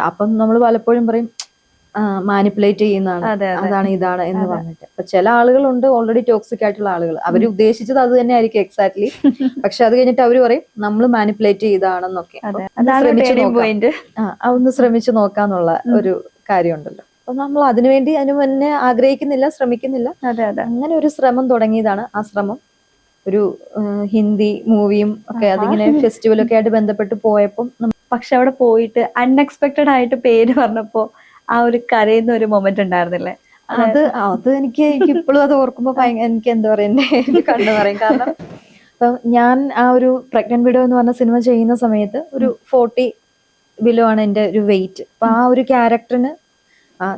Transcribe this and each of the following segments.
അപ്പം നമ്മൾ പലപ്പോഴും പറയും മാനിപ്പുലേറ്റ് ചെയ്യുന്നതാണ്, അതാണ് ഇതാണ് എന്ന് പറഞ്ഞിട്ട്. അപ്പൊ ചില ആളുകളുണ്ട് ഓൾറെഡി ടോക്സിക് ആയിട്ടുള്ള ആളുകൾ, അവർ ഉദ്ദേശിച്ചത് അത് തന്നെ ആയിരിക്കും എക്സാക്ട്ലി. പക്ഷെ അത് കഴിഞ്ഞിട്ട് അവര് പറയും നമ്മൾ മാനിപ്പുലേറ്റ് ചെയ്താണെന്നൊക്കെ. ഒന്ന് ശ്രമിച്ചു നോക്കാന്നുള്ള ഒരു കാര്യമുണ്ടല്ലോ. അപ്പൊ നമ്മൾ അതിനുവേണ്ടി അതിന് മുന്നേ ആഗ്രഹിക്കുന്നില്ല, ശ്രമിക്കുന്നില്ല. അങ്ങനെ ഒരു ശ്രമം തുടങ്ങിയതാണ്. ആ ശ്രമം ഒരു ഹിന്ദി മൂവിയും ഒക്കെ അതിങ്ങനെ ഫെസ്റ്റിവലൊക്കെ ആയിട്ട് ബന്ധപ്പെട്ട് പോയപ്പം. പക്ഷെ അവിടെ പോയിട്ട് അൺഎക്സ്പെക്ടഡ് ആയിട്ട് പേര് പറഞ്ഞപ്പോ ആ ഒരു കരയുന്ന ഒരു മൊമെന്റ് ഉണ്ടായിരുന്നില്ലേ? അത് എനിക്ക് ഇപ്പോഴും അത് ഓർക്കുമ്പോ എനിക്ക് എന്താ പറയുക, കണ്ടു പറയും. കാരണം ഇപ്പൊ ഞാൻ ആ ഒരു പ്രഗ്നന്റ് വിഡോ എന്ന് പറഞ്ഞ സിനിമ ചെയ്യുന്ന സമയത്ത് ഒരു 40 ബിലോ ആണ് എന്റെ ഒരു വെയിറ്റ്. അപ്പൊ ആ ഒരു ക്യാരക്ടറിന്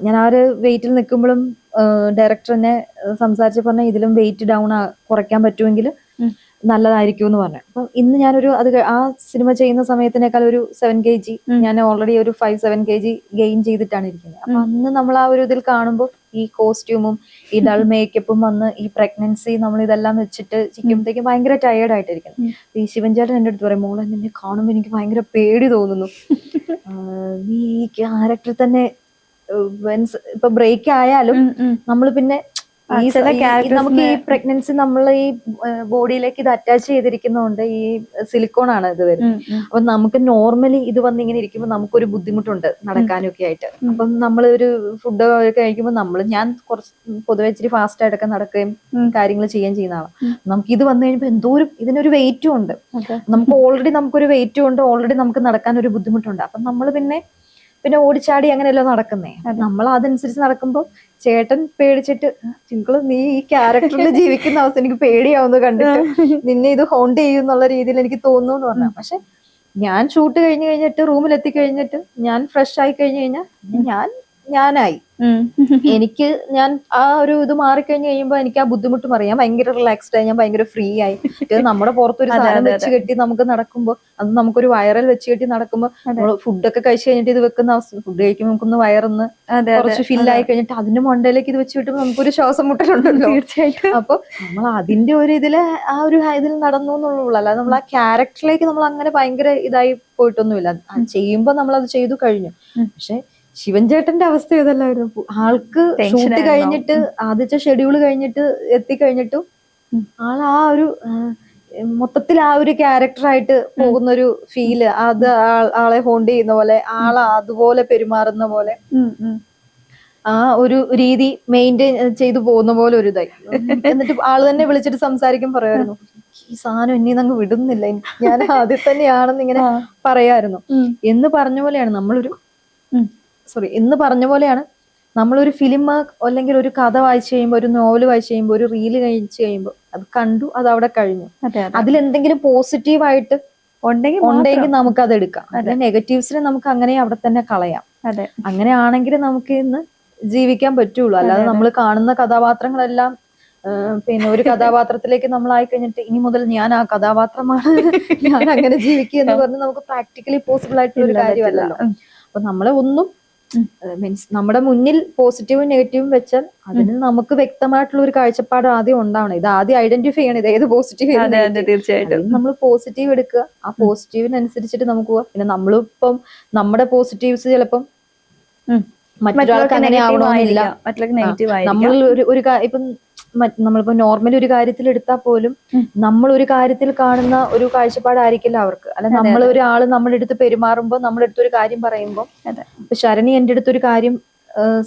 ഞാൻ ആ ഒരു വെയിറ്റിൽ നിൽക്കുമ്പോഴും ഡയറക്ടർ എന്നെ സംസാരിച്ച് പറഞ്ഞ ഇതിലും വെയിറ്റ് ഡൗൺ കുറയ്ക്കാൻ പറ്റുമെങ്കിൽ നല്ലതായിരിക്കും എന്ന് പറഞ്ഞു. അപ്പൊ ഇന്ന് ഞാനൊരു ആ സിനിമ ചെയ്യുന്ന സമയത്തിനേക്കാൾ ഒരു 7 kg ഞാൻ ഓൾറെഡി ഒരു 5-7 kg ഗെയിൻ ചെയ്തിട്ടാണ് ഇരിക്കുന്നത്. അപ്പൊ അന്ന് നമ്മൾ ആ ഒരു ഇതിൽ കാണുമ്പോൾ ഈ കോസ്റ്റ്യൂമും ഈ ഡൾ മേക്കപ്പും വന്ന് ഈ പ്രഗ്നൻസി നമ്മൾ ഇതെല്ലാം വെച്ചിട്ട് ചിക്കുമ്പോഴത്തേക്കും ഭയങ്കര ടയേർഡ് ആയിട്ടിരിക്കുന്നു. ഈ ശിവൻ ചേട്ടൻ എന്റെ അടുത്ത് പറയും, മോളെ നിന്നെ കാണുമ്പോൾ എനിക്ക് ഭയങ്കര പേടി തോന്നുന്നു, നീ ഈ ക്യാരക്ടർ തന്നെ ഇപ്പൊ ബ്രേക്ക് ആയാലും നമ്മൾ പിന്നെ നമുക്ക് ഈ പ്രഗ്നൻസി നമ്മളെ ഈ ബോഡിയിലേക്ക് ഇത് അറ്റാച്ച് ചെയ്തിരിക്കുന്നതുകൊണ്ട് ഈ സിലിക്കോൺ ആണ് ഇത് വരുന്നത്. അപ്പൊ നമുക്ക് നോർമലി ഇത് വന്ന് ഇങ്ങനെ ഇരിക്കുമ്പോൾ നമുക്കൊരു ബുദ്ധിമുട്ടുണ്ട് നടക്കാനും ഒക്കെ ആയിട്ട്. അപ്പം നമ്മൾ ഒരു ഫുഡ് കഴിക്കുമ്പോൾ ഞാൻ കുറച്ച് പൊതുവെ ഇച്ചിരി ഫാസ്റ്റ് ആയിട്ടൊക്കെ നടക്കുകയും കാര്യങ്ങൾ ചെയ്യുന്ന ആളാണ്. നമുക്ക് ഇത് വന്നു കഴിയുമ്പോൾ എന്തോരം ഇതിനൊരു വെയിറ്റും ഉണ്ട്, നമുക്ക് നമുക്കൊരു വെയിറ്റും ഉണ്ട്, ഓൾറെഡി നമുക്ക് നടക്കാൻ ഒരു ബുദ്ധിമുട്ടുണ്ട്. അപ്പം നമ്മൾ പിന്നെ ഓടിച്ചാടി അങ്ങനെയല്ലോ നടക്കുന്നേ. നമ്മൾ അതനുസരിച്ച് നടക്കുമ്പോൾ ചേട്ടൻ പേടിച്ചിട്ട്, ചിങ്കള് നീ ഈ ക്യാരക്ടറിൽ ജീവിക്കുന്ന അവസ്ഥ എനിക്ക് പേടിയാവുന്നു കണ്ടിട്ട്, നിന്നെ ഇത് ഹോണ്ട് ചെയ്യും എന്നുള്ള രീതിയിൽ എനിക്ക് തോന്നുന്നു എന്ന് പറഞ്ഞു. പക്ഷെ ഞാൻ ഷൂട്ട് കഴിഞ്ഞ് കഴിഞ്ഞിട്ട് റൂമിൽ എത്തിക്കഴിഞ്ഞിട്ട് ഞാൻ ഫ്രഷ് ആയി കഴിഞ്ഞു കഴിഞ്ഞാൽ ഞാനായി. ഞാൻ ആ ഒരു ഇത് മാറിക്കഴിഞ്ഞ് കഴിയുമ്പോൾ എനിക്ക് ആ ബുദ്ധിമുട്ട് മാറി. ഞാൻ ഭയങ്കര റിലാക്സ്ഡ് ആയി, ഞാൻ ഭയങ്കര ഫ്രീ ആയി. നമ്മുടെ പുറത്തൊരു സാധനം വെച്ച് കെട്ടി നമുക്ക് നടക്കുമ്പോൾ, അത് നമുക്കൊരു വയറിൽ വെച്ച് കെട്ടി നടക്കുമ്പോൾ നമ്മൾ ഫുഡൊക്കെ കഴിച്ച് കഴിഞ്ഞിട്ട് ഇത് വെക്കുന്ന അവസ്ഥ, ഫുഡ് കഴിക്കുമ്പോൾ നമുക്കൊന്ന് വയറൊന്ന് കുറച്ച് ഫില്ലായി കഴിഞ്ഞിട്ട് അതിന്റെ മണ്ടയിലേക്ക് ഇത് വെച്ച് കിട്ടുമ്പോൾ നമുക്കൊരു ശ്വാസം മുട്ടലുണ്ടല്ലോ. അപ്പൊ നമ്മൾ അതിന്റെ ഒരു ഇതില് ആ ഒരു ഇതിൽ നടന്നു എന്നുള്ളൂ. അല്ലാതെ നമ്മൾ ആ ക്യാരക്ടറിലേക്ക് നമ്മൾ അങ്ങനെ ഭയങ്കര ഇതായി പോയിട്ടൊന്നുമില്ല. ചെയ്യുമ്പോ നമ്മൾ അത് ചെയ്തു കഴിഞ്ഞു. പക്ഷെ ശിവൻ ചേട്ടന്റെ അവസ്ഥ ഇതല്ലായിരുന്നു. ആൾക്ക് ഷൂട്ട് കഴിഞ്ഞിട്ട് ആദ്യത്തെ ഷെഡ്യൂൾ കഴിഞ്ഞിട്ട് എത്തിക്കഴിഞ്ഞിട്ടും ആൾ ആ ഒരു മൊത്തത്തിൽ ആ ഒരു ക്യാരക്ടറായിട്ട് പോകുന്ന ഒരു ഫീല്, അത് ആളെ ഹോണ്ട് ചെയ്യുന്ന പോലെ, അതുപോലെ പെരുമാറുന്ന പോലെ, ആ ഒരു രീതി മെയിൻറ്റെയിൻ ചെയ്തു പോകുന്ന പോലെ ഒരു ഇതായി. എന്നിട്ട് ആള് തന്നെ വിളിച്ചിട്ട് സംസാരിക്കും പറയുമായിരുന്നു, ഈ സാധനം എന്നെ അങ്ങ് വിടുന്നില്ല, ഞാൻ ആദ്യം തന്നെയാണെന്ന് ഇങ്ങനെ പറയായിരുന്നു. എന്ന് പറഞ്ഞ പോലെയാണ് നമ്മളൊരു ഫിലിം അല്ലെങ്കിൽ ഒരു കഥ വായിച്ചു കഴിയുമ്പോൾ, ഒരു നോവൽ വായിച്ചു കഴിയുമ്പോൾ, ഒരു റീല് കഴിച്ചു കഴിയുമ്പോൾ അത് കണ്ടു, അത് അവിടെ കഴിഞ്ഞു. അതിലെന്തെങ്കിലും പോസിറ്റീവായിട്ട് ഉണ്ടെങ്കിൽ നമുക്ക് അത് എടുക്കാം. നെഗറ്റീവ്സിനെ നമുക്ക് അങ്ങനെ അവിടെ തന്നെ കളയാം. അങ്ങനെയാണെങ്കിൽ നമുക്ക് ഇന്ന് ജീവിക്കാൻ പറ്റുള്ളൂ. അല്ലാതെ നമ്മൾ കാണുന്ന കഥാപാത്രങ്ങളെല്ലാം പിന്നെ ഒരു കഥാപാത്രത്തിലേക്ക് നമ്മളായി കഴിഞ്ഞിട്ട് ഇനി മുതൽ ഞാൻ ആ കഥാപാത്രമാണ്, ഞാൻ അങ്ങനെ ജീവിക്കുക എന്ന് പറഞ്ഞ് നമുക്ക് പ്രാക്ടിക്കലി പോസിബിൾ ആയിട്ടുള്ള ഒരു കാര്യമല്ലല്ലോ. അപ്പൊ നമ്മളെ ഒന്നും മീൻസ് നമ്മുടെ മുന്നിൽ പോസിറ്റീവും നെഗറ്റീവും വെച്ചാൽ അതിന് നമുക്ക് വ്യക്തമായിട്ടുള്ള ഒരു കാഴ്ചപ്പാട് ആദ്യം ഉണ്ടാവണം. ഇത് ആദ്യം ഐഡന്റിഫൈ ചെയ്യണം, ഇത് ഏത് പോസിറ്റീവ്. തീർച്ചയായിട്ടും നമ്മൾ പോസിറ്റീവ് എടുക്കുക, ആ പോസിറ്റീവിനനുസരിച്ചിട്ട് നമുക്ക് പോവാം. പിന്നെ നമ്മളിപ്പം നമ്മുടെ പോസിറ്റീവ്സ് ചിലപ്പം മറ്റൊരാൾക്ക് അങ്ങനെ ആവണമെന്നില്ല. നമ്മൾ ഇപ്പം നമ്മളിപ്പോ നോർമലി ഒരു കാര്യത്തിൽ എടുത്താൽ പോലും നമ്മൾ ഒരു കാര്യത്തിൽ കാണുന്ന ഒരു കാഴ്ചപ്പാടായിരിക്കില്ല അവർക്ക്. അല്ല, നമ്മൾ ഒരാള് നമ്മുടെ അടുത്ത് പെരുമാറുമ്പോൾ, നമ്മുടെ അടുത്ത് ഒരു കാര്യം പറയുമ്പോൾ, ഇപ്പൊ ശരണി എന്റെ അടുത്തൊരു കാര്യം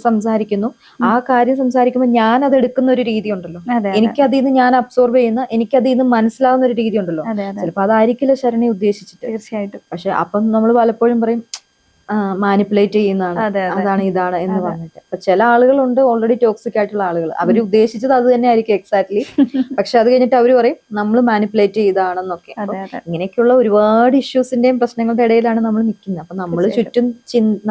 സംസാരിക്കുന്നു, ആ കാര്യം സംസാരിക്കുമ്പോൾ ഞാൻ അത് എടുക്കുന്ന ഒരു രീതി ഉണ്ടല്ലോ, എനിക്കതിൽ നിന്ന് ഞാൻ അബ്സോർബ് ചെയ്യുന്ന, എനിക്കതിൽ നിന്ന് മനസ്സിലാവുന്ന ഒരു രീതി ഉണ്ടല്ലോ. ചിലപ്പോ അതായിരിക്കില്ല ശരണി ഉദ്ദേശിച്ചിട്ട്. തീർച്ചയായിട്ടും. പക്ഷെ അപ്പം നമ്മൾ പലപ്പോഴും പറയും മാനിപ്പുലേറ്റ് ചെയ്യുന്നതാണ്, അതാണ് ഇതാണ് എന്ന് പറഞ്ഞിട്ട്. അപ്പൊ ചില ആളുകളുണ്ട് ഓൾറെഡി ടോക്സിക് ആയിട്ടുള്ള ആളുകൾ, അവർ ഉദ്ദേശിച്ചത് അത് തന്നെ ആയിരിക്കും എക്സാക്ട്ലി. പക്ഷെ അത് കഴിഞ്ഞിട്ട് അവര് പറയും നമ്മൾ മാനിപ്പുലേറ്റ് ചെയ്താണെന്നൊക്കെ. ഇങ്ങനെയൊക്കെയുള്ള ഒരുപാട് ഇഷ്യൂസിന്റെയും പ്രശ്നങ്ങളുടെ ഇടയിലാണ് നമ്മൾ നിൽക്കുന്നത്. അപ്പൊ നമ്മൾ ചുറ്റും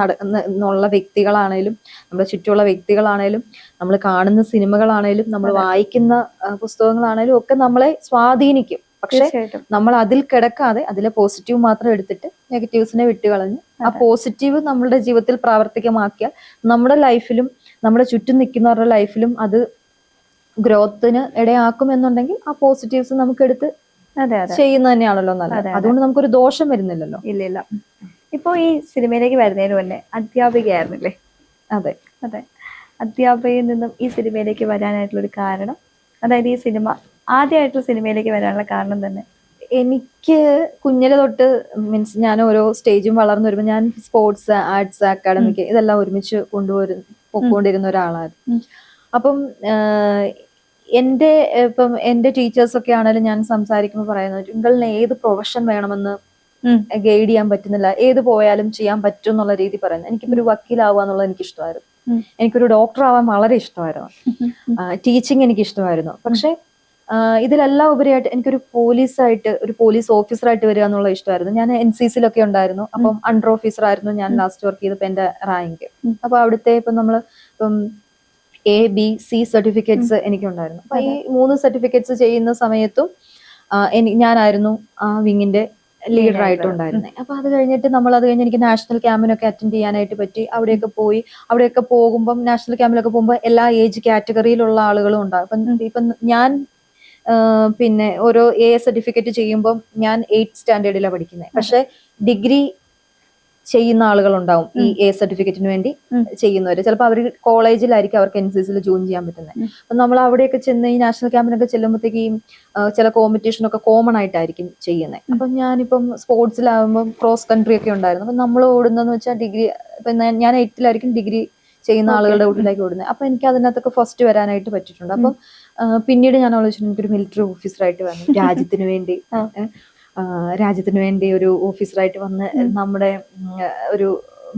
നടക്കുന്ന വ്യക്തികളാണേലും, നമ്മുടെ ചുറ്റുമുള്ള വ്യക്തികളാണേലും, നമ്മൾ കാണുന്ന സിനിമകളാണേലും, നമ്മൾ വായിക്കുന്ന പുസ്തകങ്ങളാണേലും ഒക്കെ നമ്മളെ സ്വാധീനിക്കും. പക്ഷെ നമ്മൾ അതിൽ കിടക്കാതെ അതിലെ പോസിറ്റീവ് മാത്രം എടുത്തിട്ട് നെഗറ്റീവ്സിനെ വിട്ടുകളഞ്ഞ് ആ പോസിറ്റീവ് നമ്മുടെ ജീവിതത്തിൽ പ്രാവർത്തികമാക്കിയാൽ നമ്മുടെ ലൈഫിലും നമ്മുടെ ചുറ്റും നിൽക്കുന്നവരുടെ ലൈഫിലും അത് ഗ്രോത്തിന് ഇടയാക്കും എന്നുണ്ടെങ്കിൽ ആ പോസിറ്റീവ്സ് നമുക്ക് എടുത്ത് ചെയ്യുന്ന തന്നെയാണല്ലോ നല്ലത്. അതുകൊണ്ട് നമുക്കൊരു ദോഷം വരുന്നില്ലല്ലോ. ഇല്ല. ഇപ്പൊ ഈ സിനിമയിലേക്ക് വരുന്നതിന് മുന്നേ അധ്യാപികയായിരുന്നില്ലേ? അതെ. അതെ, അധ്യാപകയിൽ നിന്നും ഈ സിനിമയിലേക്ക് വരാനായിട്ടുള്ള ഒരു കാരണം, അതായത് ഈ സിനിമ ആദ്യമായിട്ടുള്ള സിനിമയിലേക്ക് വരാനുള്ള കാരണം തന്നെ? എനിക്ക് കുഞ്ഞിലെ തൊട്ട് മീൻസ് ഞാൻ ഓരോ സ്റ്റേജും വളർന്നു വരുമ്പോൾ ഞാൻ സ്പോർട്സ്, ആർട്സ്, അക്കാഡമിക് ഇതെല്ലാം ഒരുമിച്ച് പൊക്കോണ്ടിരുന്ന ഒരാളായിരുന്നു. അപ്പം എന്റെ ടീച്ചേഴ്സ് ഒക്കെ ആണെങ്കിലും ഞാൻ സംസാരിക്കുമ്പോൾ പറയുന്നത്, നിങ്ങളിന് ഏത് പ്രൊഫഷൻ വേണമെന്ന് ഗൈഡ് ചെയ്യാൻ പറ്റുന്നില്ല, ഏത് പോയാലും ചെയ്യാൻ പറ്റും എന്നുള്ള രീതി പറയുന്നത്. എനിക്കിപ്പോ ഒരു വക്കീലാവുക എന്നുള്ളത് എനിക്ക് ഇഷ്ടമായിരുന്നു, എനിക്കൊരു ഡോക്ടർ ആവാൻ വളരെ ഇഷ്ടമായിരുന്നു, ടീച്ചിങ് എനിക്ക് ഇഷ്ടമായിരുന്നു. പക്ഷെ ഇതിലെല്ലാം ഉപരിയായിട്ട് എനിക്കൊരു ഒരു പോലീസ് ഓഫീസറായിട്ട് വരിക എന്നുള്ള ഇഷ്ടമായിരുന്നു. ഞാൻ NCCയിലൊക്കെ ഉണ്ടായിരുന്നു. അപ്പം അണ്ടർ ഓഫീസർ ആയിരുന്നു ഞാൻ ലാസ്റ്റ് വർക്ക് ചെയ്തപ്പോ എന്റെ റാങ്ക്. അപ്പൊ അവിടുത്തെ ഇപ്പം A, B, C സർട്ടിഫിക്കറ്റ്സ് എനിക്കുണ്ടായിരുന്നു. അപ്പൊ ഈ 3 സർട്ടിഫിക്കറ്റ്സ് ചെയ്യുന്ന സമയത്തും ഞാനായിരുന്നു ആ വിങ്ങിന്റെ ലീഡർ ആയിട്ടുണ്ടായിരുന്നത്. അപ്പൊ അത് കഴിഞ്ഞിട്ട് അത് കഴിഞ്ഞ് എനിക്ക് നാഷണൽ ക്യാമ്പിനൊക്കെ അറ്റൻഡ് ചെയ്യാനായിട്ട് പറ്റി. അവിടെയൊക്കെ പോകുമ്പോൾ നാഷണൽ ക്യാമ്പിലൊക്കെ പോകുമ്പോൾ എല്ലാ ഏജ് കാറ്റഗറിയിലുള്ള ആളുകളും ഉണ്ടാകും. ഇപ്പം ഞാൻ പിന്നെ ഓരോ സർട്ടിഫിക്കറ്റ് ചെയ്യുമ്പോൾ ഞാൻ 8th സ്റ്റാൻഡേർഡിലാണ് പഠിക്കുന്നത്. പക്ഷെ ഡിഗ്രി ചെയ്യുന്ന ആളുകളുണ്ടാവും ഈ സർട്ടിഫിക്കറ്റിന് വേണ്ടി ചെയ്യുന്നവര്. ചിലപ്പോൾ അവർ കോളേജിലായിരിക്കും അവർക്ക് NCCയിൽ ജോയിൻ ചെയ്യാൻ പറ്റുന്നത്. അപ്പൊ നമ്മൾ അവിടെയൊക്കെ ചെന്ന് ഈ നാഷണൽ ക്യാമ്പിനൊക്കെ ചെല്ലുമ്പോഴത്തേക്ക് ചില കോമ്പറ്റീഷനൊക്കെ കോമൺ ആയിട്ടായിരിക്കും ചെയ്യുന്നത്. അപ്പൊ ഞാനിപ്പം സ്പോർട്സിലാകുമ്പോൾ ക്രോസ് കൺട്രി ഒക്കെ ഉണ്ടായിരുന്നു. അപ്പൊ നമ്മൾ ഓടുന്നതെന്ന് വെച്ചാൽ ഡിഗ്രി, ഇപ്പൊ ഞാൻ 8th ഡിഗ്രി ചെയ്യുന്ന ആളുകളുടെ കൂട്ടിലേക്ക് ഓടുന്നത്. അപ്പൊ എനിക്ക് അതിനകത്തൊക്കെ ഫസ്റ്റ് വരാനായിട്ട് പറ്റിയിട്ടുണ്ട്. അപ്പം പിന്നീട് ഞാൻ ആലോചിച്ചു എനിക്കൊരു മിലിറ്ററി ഓഫീസറായിട്ട് വന്നു, രാജ്യത്തിന് വേണ്ടി ഒരു ഓഫീസറായിട്ട് വന്ന് നമ്മുടെ ഒരു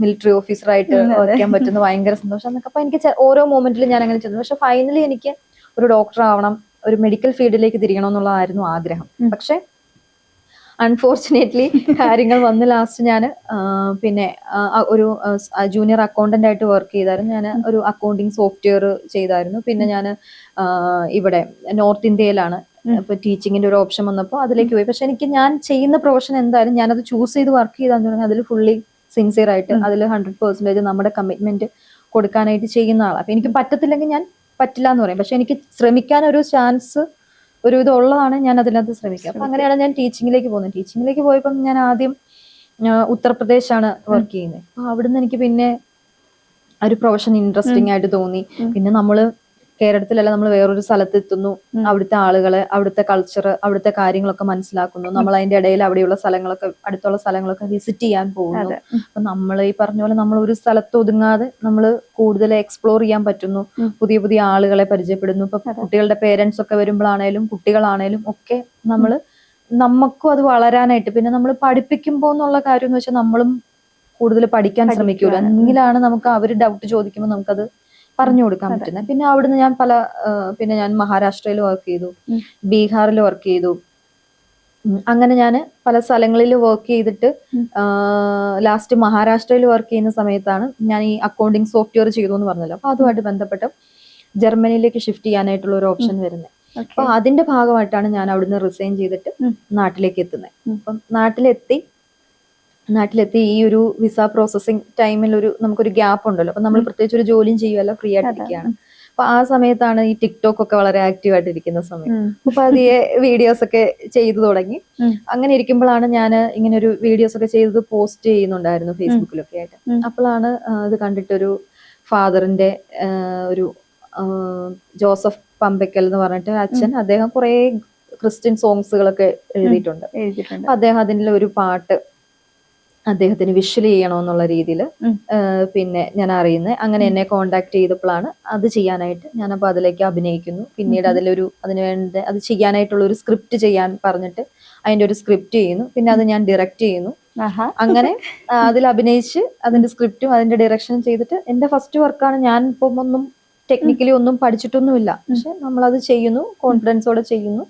മിലിറ്ററി ഓഫീസറായിട്ട് വർക്ക് ചെയ്യാൻ പറ്റുന്ന ഭയങ്കര സന്തോഷം എന്നൊക്കെ. അപ്പൊ എനിക്ക് ഓരോ മൊമെന്റിലും ഞാൻ അങ്ങനെ ചെന്നു. പക്ഷെ ഫൈനലി എനിക്ക് ഒരു ഡോക്ടർ ആവണം, ഒരു മെഡിക്കൽ ഫീൽഡിലേക്ക് തിരിയണം എന്നുള്ളതായിരുന്നു ആഗ്രഹം. പക്ഷെ അൺഫോർച്ചുനേറ്റ്ലി കാര്യങ്ങൾ വന്ന് ലാസ്റ്റ് ഞാൻ പിന്നെ ഒരു ജൂനിയർ അക്കൗണ്ടന്റ് ആയിട്ട് വർക്ക് ചെയ്തായിരുന്നു. ഞാൻ ഒരു അക്കൗണ്ടിങ് സോഫ്റ്റ്വെയർ ചെയ്തായിരുന്നു. പിന്നെ ഞാൻ ഇവിടെ നോർത്ത് ഇന്ത്യയിലാണ്. ഇപ്പൊ ടീച്ചിങ്ങിന്റെ ഒരു ഓപ്ഷൻ വന്നപ്പോൾ അതിലേക്ക് പോയി. പക്ഷെ ഞാൻ ചെയ്യുന്ന പ്രൊഫഷൻ എന്തായാലും ഞാനത് ചൂസ് ചെയ്ത് വർക്ക് ചെയ്താന്ന് പറഞ്ഞാൽ അതിൽ ഫുള്ളി സിൻസിയർ ആയിട്ട് അതിൽ 100% നമ്മുടെ കമ്മിറ്റ്മെന്റ് കൊടുക്കാനായിട്ട് ചെയ്യുന്ന ആളാണ്. അപ്പൊ എനിക്ക് പറ്റത്തില്ലെങ്കിൽ ഞാൻ പറ്റില്ല എന്ന് പറയും. പക്ഷെ എനിക്ക് ശ്രമിക്കാൻ ഒരു ചാൻസ് ഒരു ഇത് ഉള്ളതാണ്, ഞാൻ അതിനകത്ത് ശ്രമിക്കുക. അപ്പൊ അങ്ങനെയാണ് ഞാൻ ടീച്ചിങ്ങിലേക്ക് പോകുന്നത്. ടീച്ചിങ്ങിലേക്ക് പോയപ്പോൾ ഞാൻ ആദ്യം ഉത്തർപ്രദേശാണ് വർക്ക് ചെയ്യുന്നത്. അപ്പൊ അവിടുന്ന് എനിക്ക് പിന്നെ ഒരു പ്രൊഫഷൻ ഇൻട്രസ്റ്റിംഗ് ആയിട്ട് തോന്നി. പിന്നെ നമ്മള് കേരളത്തിലല്ല, നമ്മൾ വേറൊരു സ്ഥലത്ത് എത്തുന്നു, അവിടുത്തെ ആളുകളെ, അവിടുത്തെ കൾച്ചർ, അവിടുത്തെ കാര്യങ്ങളൊക്കെ മനസ്സിലാക്കുന്നു. നമ്മൾ അതിന്റെ ഇടയിൽ അവിടെയുള്ള സ്ഥലങ്ങളൊക്കെ, അടുത്തുള്ള സ്ഥലങ്ങളൊക്കെ വിസിറ്റ് ചെയ്യാൻ പോകുന്നു. അപ്പൊ നമ്മൾ ഈ പറഞ്ഞ പോലെ നമ്മൾ ഒരു സ്ഥലത്ത് ഒതുങ്ങാതെ നമ്മൾ കൂടുതൽ എക്സ്പ്ലോർ ചെയ്യാൻ പറ്റുന്നു, പുതിയ പുതിയ ആളുകളെ പരിചയപ്പെടുന്നു. ഇപ്പൊ കുട്ടികളുടെ പേരൻസ് ഒക്കെ വരുമ്പോഴാണേലും കുട്ടികളാണേലും ഒക്കെ നമുക്കും അത് വളരാനായിട്ട്, പിന്നെ നമ്മൾ പഠിപ്പിക്കുമ്പോ എന്നുള്ള കാര്യം എന്ന് വെച്ചാൽ നമ്മളും കൂടുതൽ പഠിക്കാൻ ശ്രമിക്കൂല. എങ്കിലാണ് നമുക്ക് അവര് ഡൗട്ട് ചോദിക്കുമ്പോൾ നമുക്കത് പറഞ്ഞു കൊടുക്കാൻ പറ്റുന്നത്. പിന്നെ അവിടുന്ന് ഞാൻ പിന്നെ ഞാൻ മഹാരാഷ്ട്രയിൽ വർക്ക് ചെയ്തു, ബീഹാറിൽ വർക്ക് ചെയ്തു. അങ്ങനെ ഞാൻ പല സ്ഥലങ്ങളിൽ വർക്ക് ചെയ്തിട്ട് ലാസ്റ്റ് മഹാരാഷ്ട്രയിൽ വർക്ക് ചെയ്യുന്ന സമയത്താണ് ഞാൻ ഈ അക്കൗണ്ടിങ് സോഫ്റ്റ്വെയർ ചെയ്തു എന്ന് പറഞ്ഞല്ലോ. അപ്പൊ അതുമായിട്ട് ബന്ധപ്പെട്ട് ജർമ്മനിയിലേക്ക് ഷിഫ്റ്റ് ചെയ്യാനായിട്ടുള്ള ഒരു ഓപ്ഷൻ വരുന്നത്. അപ്പൊ അതിന്റെ ഭാഗമായിട്ടാണ് ഞാൻ അവിടുന്ന് റിസൈൻ ചെയ്തിട്ട് നാട്ടിലേക്ക് എത്തുന്നത്. അപ്പം നാട്ടിലെത്തി ഈ ഒരു വിസ പ്രോസസ്സിംഗ് ടൈമിൽ നമുക്കൊരു ഗ്യാപ്പ് ഉണ്ടല്ലോ. അപ്പൊ നമ്മൾ പ്രത്യേകിച്ച് ഒരു ജോലിയും ചെയ്യുമല്ലോ, ഫ്രീ ആയിട്ടിരിക്കുകയാണ്. അപ്പൊ ആ സമയത്താണ് ഈ ടിക്ടോക്ക് ഒക്കെ വളരെ ആക്റ്റീവ് ആയിട്ടിരിക്കുന്ന സമയം. അപ്പൊ അതിയെ വീഡിയോസ് ഒക്കെ ചെയ്തു തുടങ്ങി. അങ്ങനെ ഇരിക്കുമ്പോഴാണ് ഞാൻ ഇങ്ങനെ ഒരു വീഡിയോസ് ഒക്കെ ചെയ്തത് പോസ്റ്റ് ചെയ്യുന്നുണ്ടായിരുന്നു ഫേസ്ബുക്കിലൊക്കെ ആയിട്ട്. അപ്പോഴാണ് ഇത് കണ്ടിട്ടൊരു ഫാദറിന്റെ ഒരു ജോസഫ് പമ്പക്കൽ എന്ന് പറഞ്ഞിട്ട് അച്ഛൻ, അദ്ദേഹം കുറെ ക്രിസ്ത്യൻ സോങ്സുകളൊക്കെ എഴുതിയിട്ടുണ്ട്. അദ്ദേഹം അതിൻ്റെ ഒരു പാട്ട് അദ്ദേഹത്തിന് വിഷ്വൽ ചെയ്യണമെന്നുള്ള രീതിയിൽ പിന്നെ ഞാൻ അറിയുന്നത്. അങ്ങനെ എന്നെ കോണ്ടാക്ട് ചെയ്തപ്പോഴാണ് അത് ചെയ്യാനായിട്ട് ഞാനപ്പോൾ അതിലേക്ക് അഭിനയിക്കുന്നു. പിന്നീട് അത് ചെയ്യാനായിട്ടുള്ള ഒരു സ്ക്രിപ്റ്റ് ചെയ്യാൻ പറഞ്ഞിട്ട് അതിന്റെ ഒരു സ്ക്രിപ്റ്റ് ചെയ്യുന്നു. പിന്നെ അത് ഞാൻ ഡയറക്റ്റ് ചെയ്യുന്നു. അങ്ങനെ അതിൽ അഭിനയിച്ച് അതിന്റെ സ്ക്രിപ്റ്റും അതിന്റെ ഡയറക്ഷനും ചെയ്തിട്ട് എന്റെ ഫസ്റ്റ് വർക്കാണ്. ഞാൻ ഇപ്പം ഒന്നും ടെക്നിക്കലി ഒന്നും പഠിച്ചിട്ടൊന്നുമില്ല, പക്ഷെ നമ്മളത് ചെയ്യുന്നു, കോൺഫിഡൻസോടെ ചെയ്യുന്നു.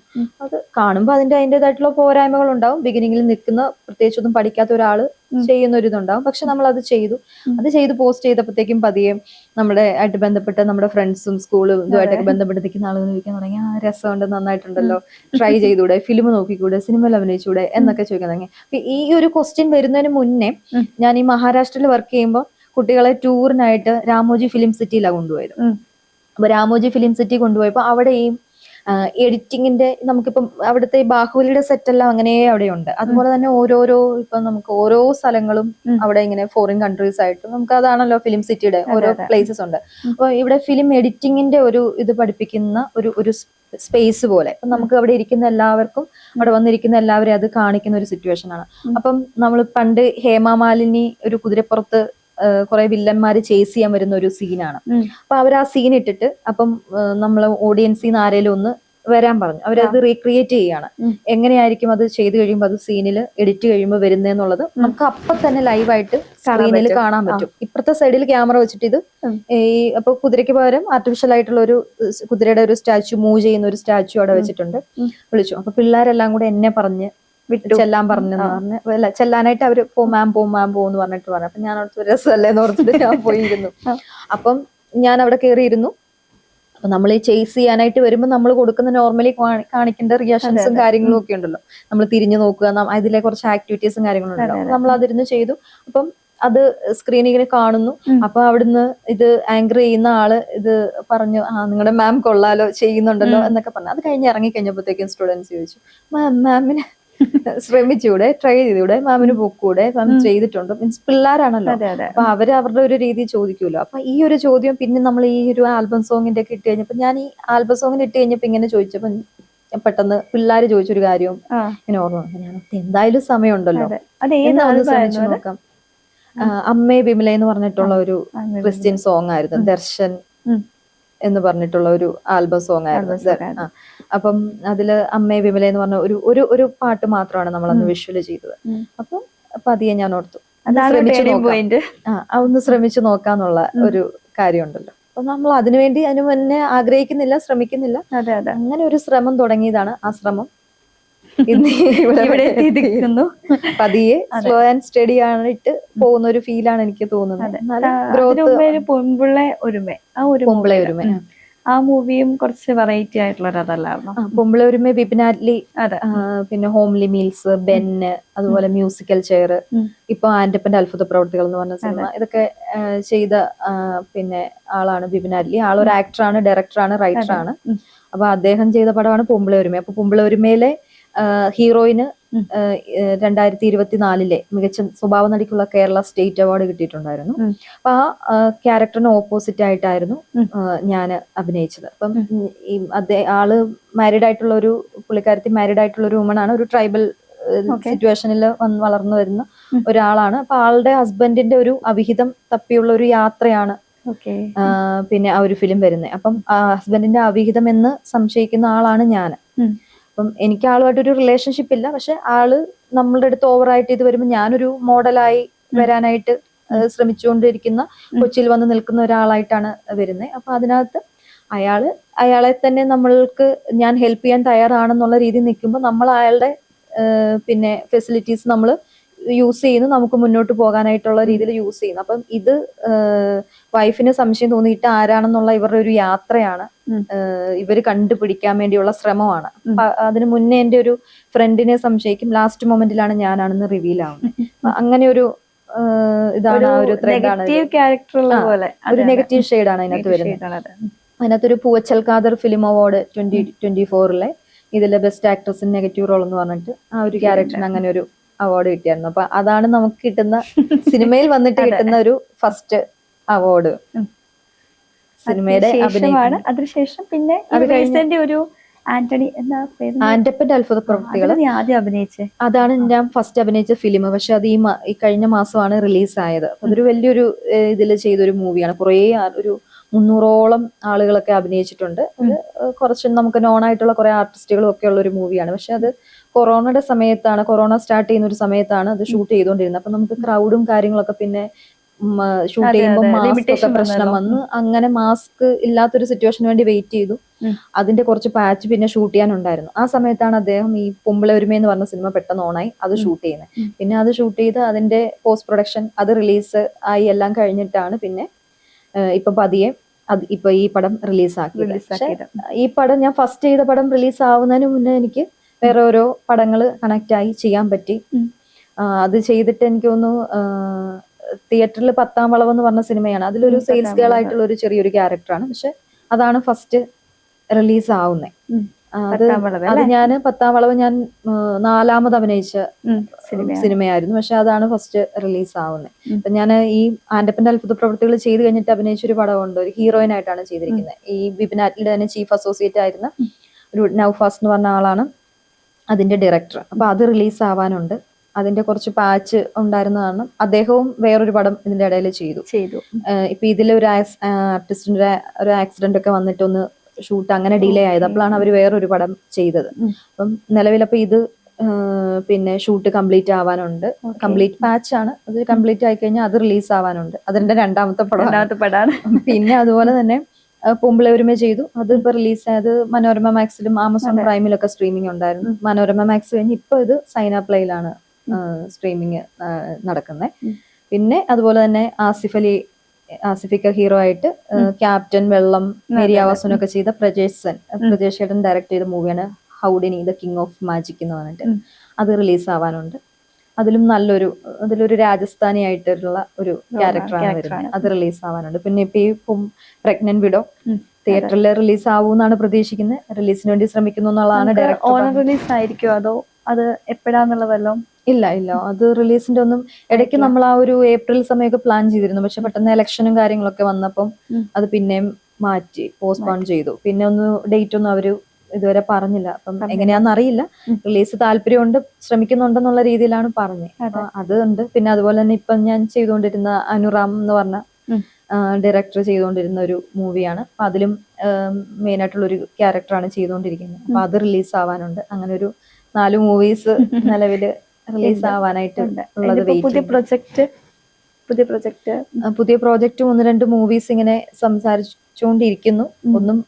അത് കാണുമ്പോൾ അതിൻ്റെതായിട്ടുള്ള പോരായ്മകൾ ഉണ്ടാവും. ബിഗിനിങ്ങിൽ നിൽക്കുന്ന, പ്രത്യേകിച്ച് ഒന്നും പഠിക്കാത്ത ഒരാള് ചെയ്യുന്ന ഒരു ഇതുണ്ടാവും. പക്ഷെ നമ്മൾ അത് ചെയ്ത് പോസ്റ്റ് ചെയ്തപ്പോഴത്തേക്കും പതിയെ നമ്മുടെ ആയിട്ട് ബന്ധപ്പെട്ട നമ്മുടെ ഫ്രണ്ട്സും സ്കൂളും ഇതുമായിട്ടൊക്കെ ബന്ധപ്പെട്ട് നിൽക്കുന്ന ആളുകൾ ചോദിക്കാൻ തുടങ്ങി, രസമുണ്ട്, നന്നായിട്ടുണ്ടല്ലോ, ട്രൈ ചെയ്തൂടെ, ഫിലിം നോക്കിക്കൂടെ, സിനിമയിൽ അഭിനയിച്ചൂടെ എന്നൊക്കെ ചോദിക്കാൻ തുടങ്ങി. ഈ ഒരു ക്വസ്റ്റ്യൻ വരുന്നതിന് മുന്നേ ഞാൻ ഈ മഹാരാഷ്ട്രയിൽ വർക്ക് ചെയ്യുമ്പോൾ കുട്ടികളെ ടൂറിനായിട്ട് രാമോജി ഫിലിം സിറ്റിയിലാണ് കൊണ്ടുപോയത്. അപ്പൊ രാമോജി ഫിലിം സിറ്റി കൊണ്ടുപോയപ്പോൾ അവിടെ ഈ എഡിറ്റിങ്ങിന്റെ നമുക്കിപ്പം അവിടുത്തെ ഈ ബാഹുബലിയുടെ സെറ്റ് എല്ലാം അങ്ങനെ അവിടെ ഉണ്ട്. അതുപോലെ തന്നെ ഓരോരോ ഇപ്പൊ നമുക്ക് ഓരോ സ്ഥലങ്ങളും അവിടെ ഇങ്ങനെ ഫോറിൻ കൺട്രീസ് ആയിട്ട് നമുക്ക് അതാണല്ലോ ഫിലിം സിറ്റിയുടെ ഓരോ പ്ലേസസ് ഉണ്ട്. അപ്പൊ ഇവിടെ ഫിലിം എഡിറ്റിങ്ങിന്റെ ഒരു ഇത് പഠിപ്പിക്കുന്ന ഒരു സ്പേസ് പോലെ നമുക്ക് അവിടെ ഇരിക്കുന്ന എല്ലാവർക്കും അവിടെ വന്നിരിക്കുന്ന എല്ലാവരെയും അത് കാണിക്കുന്ന ഒരു സിറ്റുവേഷൻ ആണ്. അപ്പം നമ്മൾ പണ്ട് ഹേമാമാലിനി ഒരു കുതിരപ്പുറത്ത് കുറെ വില്ലന്മാര് ചേസ് ചെയ്യാൻ വരുന്ന ഒരു സീനാണ്. അപ്പൊ അവർ ആ സീൻ ഇട്ടിട്ട് അപ്പം നമ്മള് ഓഡിയൻസിൽ നിന്ന് ആരേലും ഒന്ന് വരാൻ പറഞ്ഞു. അവരത് റീക്രിയേറ്റ് ചെയ്യാണ്. എങ്ങനെയായിരിക്കും അത് ചെയ്ത് കഴിയുമ്പോൾ അത് സീനിൽ എഡിറ്റ് കഴിയുമ്പോൾ വരുന്നതെന്നുള്ളത് നമുക്ക് അപ്പൊ തന്നെ ലൈവായിട്ട് സ്ക്രീനിൽ കാണാൻ പറ്റും. ഇപ്പുറത്തെ സൈഡിൽ ക്യാമറ വെച്ചിട്ട് ഇത് ഈ അപ്പൊ കുതിരയ്ക്ക് പകരം ആർട്ടിഫിഷ്യൽ ആയിട്ടുള്ള ഒരു കുതിരയുടെ ഒരു സ്റ്റാച്ചു മൂവ് ചെയ്യുന്ന ഒരു സ്റ്റാച്ചു അവിടെ വെച്ചിട്ടുണ്ട്. വിളിച്ചു. അപ്പൊ പിള്ളേരെല്ലാം കൂടെ എന്നെ പറഞ്ഞ് ചെല്ലാൻ പറഞ്ഞെന്ന് പറഞ്ഞ് അല്ല ചെല്ലാനായിട്ട് അവര് മാം പോന്ന് പറഞ്ഞിട്ട് പറഞ്ഞു. അപ്പൊ ഞാൻ അവിടുത്തെ രസമല്ലേന്ന് ഓർത്തിട്ട് ഞാൻ പോയിരുന്നു. അപ്പം ഞാൻ അവിടെ കയറിയിരുന്നു. അപ്പൊ നമ്മൾ ഈ ചേസ് ചെയ്യാനായിട്ട് വരുമ്പോൾ നമ്മൾ കൊടുക്കുന്ന നോർമലി കാണിക്കേണ്ട റിയാക്ഷൻസും കാര്യങ്ങളും ഒക്കെ ഉണ്ടല്ലോ. നമ്മൾ തിരിഞ്ഞു നോക്കുക, അതിലെ കുറച്ച് ആക്ടിവിറ്റീസും കാര്യങ്ങളും ഉണ്ടല്ലോ. നമ്മൾ അതിരുന്ന് ചെയ്തു. അപ്പം അത് സ്ക്രീനിങ്ങനെ കാണുന്നു. അപ്പൊ അവിടുന്ന് ഇത് ആങ്കർ ചെയ്യുന്ന ആള് ഇത് പറഞ്ഞു, നിങ്ങളുടെ മാം കൊള്ളാലോ ചെയ്യുന്നുണ്ടല്ലോ എന്നൊക്കെ പറഞ്ഞു. അത് കഴിഞ്ഞ് ഇറങ്ങി കഴിഞ്ഞപ്പോഴത്തേക്കും സ്റ്റുഡൻസ് ചോദിച്ചു, മാമിന് ശ്രമിച്ചൂടെ, ട്രൈ ചെയ്തൂടെ, മാമിന് പൊക്കൂടെ, മാം ചെയ്തിട്ടുണ്ട്. മീൻസ് പിള്ളേരാണല്ലോ, അപ്പൊ അവര് അവരുടെ ഒരു രീതി ചോദിക്കുമല്ലോ. അപ്പൊ ഈ ഒരു ചോദ്യം പിന്നെ നമ്മൾ ഈ ഒരു ആൽബം സോങ്ങിന്റെ ഒക്കെ ഇട്ട് കഴിഞ്ഞപ്പോ ഞാൻ ഈ ആൽബം സോങ്ങിന് ഇട്ട് കഴിഞ്ഞപ്പോ ഇങ്ങനെ ചോദിച്ചപ്പോ പെട്ടെന്ന് പിള്ളേര് ചോദിച്ചൊരു കാര്യവും ഇങ്ങനെ ഓർമ്മ വന്നു. ഞാൻ എന്തായാലും സമയമുണ്ടല്ലോ, ശ്രമിച്ചു നോക്കാം. അമ്മേ വിമല എന്ന് പറഞ്ഞിട്ടുള്ള ഒരു ക്രിസ്ത്യൻ സോങ് ആയിരുന്നു. ദർശൻ എന്ന് പറഞ്ഞിട്ടുള്ള ഒരു ആൽബം സോങ് ആയിരുന്നു. അപ്പം അതില് അമ്മേ വിമല എന്ന് പറഞ്ഞ ഒരു പാട്ട് മാത്രമാണ് നമ്മൾ അന്ന് വിഷ്വല് ചെയ്തത്. അപ്പം പതിയെ ഞാൻ ഓർത്തു ഒന്ന് ശ്രമിച്ചു നോക്കാന്നുള്ള ഒരു കാര്യമുണ്ടല്ലോ. അപ്പൊ നമ്മൾ അതിനുവേണ്ടി അതിന് മുന്നേ ആഗ്രഹിക്കുന്നില്ല, ശ്രമിക്കുന്നില്ല. അങ്ങനെ ഒരു ശ്രമം തുടങ്ങിയതാണ്. ആ ശ്രമം ഇന്ന് ഇവിടെ എത്തിയിരിക്കുന്നു. പതിയെ സ്ലോ ആൻഡ് സ്റ്റഡി ആയിട്ട് പോകുന്ന ഒരു ഫീലാണ് എനിക്ക് തോന്നുന്നത്. പൊമ്പിളെ ഒരുമ ആ മൂവിയും കുറച്ച് വെറൈറ്റി ആയിട്ടുള്ള അതല്ലായിരുന്നു. പൊമ്പിളെ ഒരുമ, വിപിനാറ്റ്ലി, പിന്നെ ഹോംലി മീൽസ്, ബെന്ന്, അതുപോലെ മ്യൂസിക്കൽ ചെയർ, ഇപ്പൊ ആന്റപ്പന്റെ അത്ഭുത പ്രവർത്തികൾ എന്ന് പറഞ്ഞ സിനിമ, ഇതൊക്കെ ചെയ്ത പിന്നെ ആളാണ് വിപിനാറ്റ്ലി. ആളൊരു ആക്ടറാണ്, ഡയറക്ടറാണ്, റൈറ്ററാണ്. അപ്പൊ അദ്ദേഹം ചെയ്ത പടമാണ് പൊമ്പിളെ ഒരുമ. അപ്പൊ പൊമ്പിളെ ഒരുമയിലെ ഹീറോയിന് 2024 മികച്ച സ്വഭാവ നടിക്കുള്ള കേരള സ്റ്റേറ്റ് അവാർഡ് കിട്ടിയിട്ടുണ്ടായിരുന്നു. അപ്പൊ ആ ക്യാരക്ടറിന് ഓപ്പോസിറ്റ് ആയിട്ടായിരുന്നു ഞാൻ അഭിനയിച്ചത്. അപ്പം ആള് മാരീഡ് ആയിട്ടുള്ള ഒരു പുള്ളിക്കാരത്തി, മാരീഡ് ആയിട്ടുള്ള ഒരു വുമൺ ആണ്. ഒരു ട്രൈബൽ സിറ്റുവേഷനിൽ വളർന്നു വരുന്ന ഒരാളാണ്. അപ്പൊ ആളുടെ ഹസ്ബൻഡിന്റെ ഒരു അവിഹിതം തപ്പിയുള്ള ഒരു യാത്രയാണ് പിന്നെ ആ ഒരു ഫിലിം വരുന്നത്. അപ്പം ഹസ്ബൻഡിന്റെ അവിഹിതം എന്ന് സംശയിക്കുന്ന ആളാണ് ഞാൻ. അപ്പം എനിക്ക് ആളുമായിട്ടൊരു റിലേഷൻഷിപ്പ് ഇല്ല, പക്ഷെ ആള് നമ്മളുടെ അടുത്ത് ഓവറായിട്ട് ഇത് വരുമ്പോൾ ഞാനൊരു മോഡലായി വരാനായിട്ട് ശ്രമിച്ചുകൊണ്ടിരിക്കുന്ന, കൊച്ചിയിൽ വന്ന് നിൽക്കുന്ന ഒരാളായിട്ടാണ് വരുന്നത്. അപ്പൊ അതിനകത്ത് അയാളെ തന്നെ നമ്മൾക്ക് ഞാൻ ഹെൽപ്പ് ചെയ്യാൻ തയ്യാറാണെന്നുള്ള രീതിയിൽ നിൽക്കുമ്പോൾ നമ്മൾ അയാളുടെ പിന്നെ ഫെസിലിറ്റീസ് നമ്മൾ യൂസ് ചെയ്യുന്നു, നമുക്ക് മുന്നോട്ട് പോകാനായിട്ടുള്ള രീതിയിൽ യൂസ് ചെയ്യുന്നു. അപ്പം ഇത് വൈഫിന് സംശയം തോന്നിയിട്ട് ആരാണെന്നുള്ള ഇവരുടെ ഒരു യാത്രയാണ്, ഇവര് കണ്ടുപിടിക്കാൻ വേണ്ടിയുള്ള ശ്രമമാണ്. അതിന് മുന്നേ എന്റെ ഒരു ഫ്രണ്ടിനെ സംശയിക്കും, ലാസ്റ്റ് മൊമെന്റിലാണ് ഞാനാണെന്ന് റിവീൽ ആവുന്നത്. അങ്ങനെ ഒരു ഇതാണ് ആ ഒരു ത്രെഡാണ്, ഒരു നെഗറ്റീവ് ഷെയ്ഡാണ് അതിനകത്ത് വരുന്നത്. അതിനകത്തൊരു പൂവച്ചൽ ഖാദർ ഫിലിം അവാർഡ് 2024 ഇതിലെ best actress in negative role എന്ന് പറഞ്ഞിട്ട് ആ ഒരു ക്യാരക്ടറിന് അങ്ങനെ ഒരു അവാർഡ് കിട്ടിയായിരുന്നു. അപ്പൊ അതാണ് നമുക്ക് കിട്ടുന്ന, സിനിമയിൽ വന്നിട്ട് കിട്ടുന്ന ഒരു ഫസ്റ്റ് അവാർഡ് സിനിമയുടെ അഭിനയമാണ്. അതിനുശേഷം പിന്നെ ഒരു ആന്റപ്പന്റെ അത്ഭുത പ്രവൃത്തികൾ ആദ്യം അഭിനയിച്ചേ, അതാണ് ഞാൻ ഫസ്റ്റ് അഭിനയിച്ച ഫിലിം. പക്ഷെ അത് ഈ കഴിഞ്ഞ മാസമാണ് റിലീസ് ആയത്. അതൊരു വലിയൊരു ഇതിൽ ചെയ്തൊരു മൂവിയാണ്. കുറേ ഒരു 300ഓളം ആളുകളൊക്കെ അഭിനയിച്ചിട്ടുണ്ട്. കുറച്ച് നമുക്ക് നോൺ ആയിട്ടുള്ള കുറെ ആർട്ടിസ്റ്റുകളും ഒക്കെ ഉള്ള ഒരു മൂവിയാണ്. പക്ഷെ അത് കൊറോണയുടെ സമയത്താണ്, കൊറോണ സ്റ്റാർട്ട് ചെയ്യുന്ന ഒരു സമയത്താണ് അത് ഷൂട്ട് ചെയ്തുകൊണ്ടിരുന്നത്. അപ്പൊ നമുക്ക് ക്രൗഡും കാര്യങ്ങളൊക്കെ, പിന്നെ ഷൂട്ട് ചെയ്യുമ്പോൾ മാസ്ക് ഒക്കെ പ്രശ്നം വന്ന് അങ്ങനെ മാസ്ക് ഇല്ലാത്തൊരു സിറ്റുവേഷന് വേണ്ടി വെയിറ്റ് ചെയ്തു. അതിന്റെ കുറച്ച് പാച്ച് പിന്നെ ഷൂട്ട് ചെയ്യാനുണ്ടായിരുന്നു. ആ സമയത്താണ് അദ്ദേഹം ഈ പൊമ്പിളെ ഒരുമ എന്ന് പറഞ്ഞ സിനിമ പെട്ടെന്ന് ഓണായി അത് ഷൂട്ട് ചെയ്യുന്നത്. പിന്നെ അത് ഷൂട്ട് ചെയ്ത് അതിന്റെ പോസ്റ്റ് പ്രൊഡക്ഷൻ, അത് റിലീസ് ആയി എല്ലാം കഴിഞ്ഞിട്ടാണ് പിന്നെ ഇപ്പൊ പതിയെ ഇപ്പൊ ഈ പടം റിലീസാക്കി. പക്ഷെ ഈ പടം ഞാൻ ഫസ്റ്റ് ചെയ്ത പടം റിലീസ് ആവുന്നതിന് മുന്നേ എനിക്ക് വേറെ ഓരോ പടങ്ങള് കണക്ട് ആയി ചെയ്യാൻ പറ്റി. അത് ചെയ്തിട്ട് എനിക്ക് തോന്നുന്നു തിയേറ്ററിൽ 10ാം വളവ് എന്ന് പറഞ്ഞ സിനിമയാണ്. അതിലൊരു സെയിൽസ് ഗേൾ ആയിട്ടുള്ള ഒരു ചെറിയൊരു ക്യാരക്ടറാണ്. പക്ഷെ അതാണ് ഫസ്റ്റ് റിലീസ് ആവുന്നത്. അത് പത്താം വളവ് അത് ഞാൻ 10ാം വളവ് ഞാൻ 4ാമത് അഭിനയിച്ച സിനിമയാണ്. സിനിമയായിരുന്നു. പക്ഷെ അതാണ് ഫസ്റ്റ് റിലീസ് ആവുന്നത്. അപ്പൊ ഞാൻ ഈ ആൻഡപ്പന്റെ അത്ഭുത പ്രവൃത്തികൾ ചെയ്ത് കഴിഞ്ഞിട്ട് അഭിനയിച്ചൊരു പടമുണ്ട്, ഒരു ഹീറോയിൻ ആയിട്ടാണ് ചെയ്തിരിക്കുന്നത്. ഈ ബിപിൻ ആറ്റ്ലിയുടെ തന്നെ ചീഫ് അസോസിയേറ്റ് ആയിരുന്ന ഒരു നൗഫാസ് എന്ന് പറഞ്ഞ ആളാണ് അതിന്റെ ഡയറക്ടർ. അപ്പൊ അത് റിലീസ് ആവാനുണ്ട്. അതിന്റെ കുറച്ച് പാച്ച് ഉണ്ടായിരുന്ന കാരണം അദ്ദേഹവും വേറൊരു പടം ഇതിന്റെ ഇടയിൽ ചെയ്തു. ഇപ്പൊ ഇതിലൊരു ആർട്ടിസ്റ്റിന്റെ ഒരു ആക്സിഡന്റ് ഒക്കെ വന്നിട്ട് ഒന്ന് ഷൂട്ട് അങ്ങനെ ഡിലേ ആയത്. അപ്പോഴാണ് അവർ വേറൊരു പടം ചെയ്തത്. അപ്പം നിലവിലപ്പോ ഇത് പിന്നെ ഷൂട്ട് കംപ്ലീറ്റ് ആവാനുണ്ട്. കംപ്ലീറ്റ് പാച്ച് ആണ്. അത് കംപ്ലീറ്റ് ആയി കഴിഞ്ഞാൽ അത് റിലീസ് ആവാനുണ്ട്. അതിന്റെ രണ്ടാമത്തെ പടമാണ്. പിന്നെ അതുപോലെ തന്നെ പൂമ്പിള ഒരുമ ചെയ്തു. അത് ഇപ്പൊ റിലീസ് ആയത് മനോരമ മാക്സിലും ആമസോൺ പ്രൈമിലൊക്കെ സ്ട്രീമിംഗ് ഉണ്ടായിരുന്നു. മനോരമ മാക്സ് കഴിഞ്ഞ് ഇപ്പൊ ഇത് സൈന പ്ലേയിലാണ് സ്ട്രീമിങ് നടക്കുന്നത്. പിന്നെ അതുപോലെ തന്നെ ആസിഫിക്ക ഹീറോ ആയിട്ട് ക്യാപ്റ്റൻ, വെള്ളം, മേരിയാവാസനൊക്കെ ചെയ്ത പ്രജേഷ് ചേട്ടൻ ഡയറക്ട് ചെയ്ത മൂവിയാണ് ഹൗഡിനി ദ കിങ് ഓഫ് മാജിക് എന്ന് പറഞ്ഞിട്ട്. അത് റിലീസ് ആവാനുണ്ട്. അതിലൊരു രാജസ്ഥാനി ആയിട്ടുള്ള ഒരു ക്യാരക്ടറാണ് വരുന്നത്. അത് റിലീസ് ആവാനുണ്ട്. പിന്നെ ഇപ്പൊ ഈ പ്രഗ്നന്റ് വിഡോ തിയേറ്ററിൽ റിലീസ് ആവുമെന്നാണ് പ്രതീക്ഷിക്കുന്നത്. റിലീസിന് വേണ്ടി ശ്രമിക്കുന്നു എന്നുള്ളതാണ് ഡയറക്ടർ. ഓണർ റിലീസ് ആയിരിക്കും അതോ അത് എപ്പോഴാന്നുള്ളതല്ലോ? ഇല്ല, അത് റിലീസിന്റെ ഒന്നും ഇടയ്ക്ക് നമ്മൾ ആ ഒരു ഏപ്രിൽ സമയമൊക്കെ പ്ലാൻ ചെയ്തിരുന്നു. പക്ഷെ പെട്ടെന്ന് ഇലക്ഷനും കാര്യങ്ങളൊക്കെ വന്നപ്പം അത് പിന്നെയും മാറ്റി, പോസ്റ്റ്പോൺ ചെയ്തു. പിന്നെ ഡേറ്റ് ഒന്നും അവര് ഇതുവരെ പറഞ്ഞില്ല. അപ്പം എങ്ങനെയാന്ന് അറിയില്ല. റിലീസ് താല്പര്യമുണ്ട്, ശ്രമിക്കുന്നുണ്ടെന്നുള്ള രീതിയിലാണ് പറഞ്ഞത്. അത് ഉണ്ട്. പിന്നെ അതുപോലെ തന്നെ ഇപ്പം ഞാൻ ചെയ്തുകൊണ്ടിരുന്ന അനുറാം എന്ന് പറഞ്ഞ ഡയറക്ടർ ചെയ്തുകൊണ്ടിരുന്ന ഒരു മൂവിയാണ്. അപ്പൊ അതിലും മെയിൻ ആയിട്ടുള്ള ഒരു ക്യാരക്ടറാണ് ചെയ്തുകൊണ്ടിരിക്കുന്നത്. അപ്പൊ അത് റിലീസ് ആവാനുണ്ട്. അങ്ങനെ ഒരു 4 മൂവീസ് നിലവില് റിലീസ് ആവാനായിട്ട് ഉള്ളത്. പുതിയ പ്രോജക്റ്റ് 1-2 മൂവീസ് ഇങ്ങനെ സംസാരിച്ചുകൊണ്ടിരിക്കുന്നു. ഒന്നും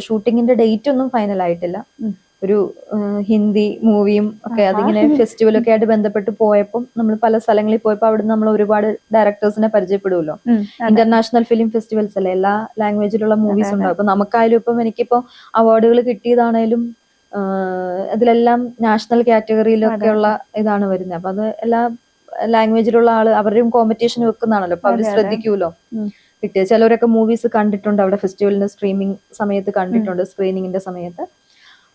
ഷൂട്ടിങ്ങിന്റെ ഡേറ്റ് ഒന്നും ഫൈനൽ ആയിട്ടില്ല. ഒരു ഹിന്ദി മൂവിയും ഒക്കെ അതിങ്ങനെ ഫെസ്റ്റിവലൊക്കെ ആയിട്ട് ബന്ധപ്പെട്ട് പോയപ്പോൾ നമ്മൾ പല സ്ഥലങ്ങളിൽ പോയപ്പോൾ അവിടെ നമ്മൾ ഒരുപാട് ഡയറക്ടേഴ്സിനെ പരിചയപ്പെടുമല്ലോ. ഇന്റർനാഷണൽ ഫിലിം ഫെസ്റ്റിവൽസ് അല്ലേ, എല്ലാ ലാംഗ്വേജിലുള്ള മൂവീസ് ഉണ്ടാവും. അപ്പൊ നമുക്കായാലും ഇപ്പം എനിക്കിപ്പോ അവാർഡുകൾ കിട്ടിയതാണേലും അതിലെല്ലാം നാഷണൽ കാറ്റഗറിയിലൊക്കെ ഉള്ള ഇതാണ് വരുന്നത്. അപ്പൊ അത് എല്ലാ ലാംഗ്വേജിലുള്ള ആള് അവരുടെയും കോമ്പറ്റീഷൻ വെക്കുന്നതാണല്ലോ. അപ്പൊ അവര് ശ്രദ്ധിക്കൂലോ. കിട്ടിയ ചിലവരൊക്കെ മൂവീസ് കണ്ടിട്ടുണ്ട് അവിടെ ഫെസ്റ്റിവലിന്റെ സ്ട്രീമിംഗ് സമയത്ത് കണ്ടിട്ടുണ്ട്, സ്ക്രീനിങ്ങിന്റെ സമയത്ത്.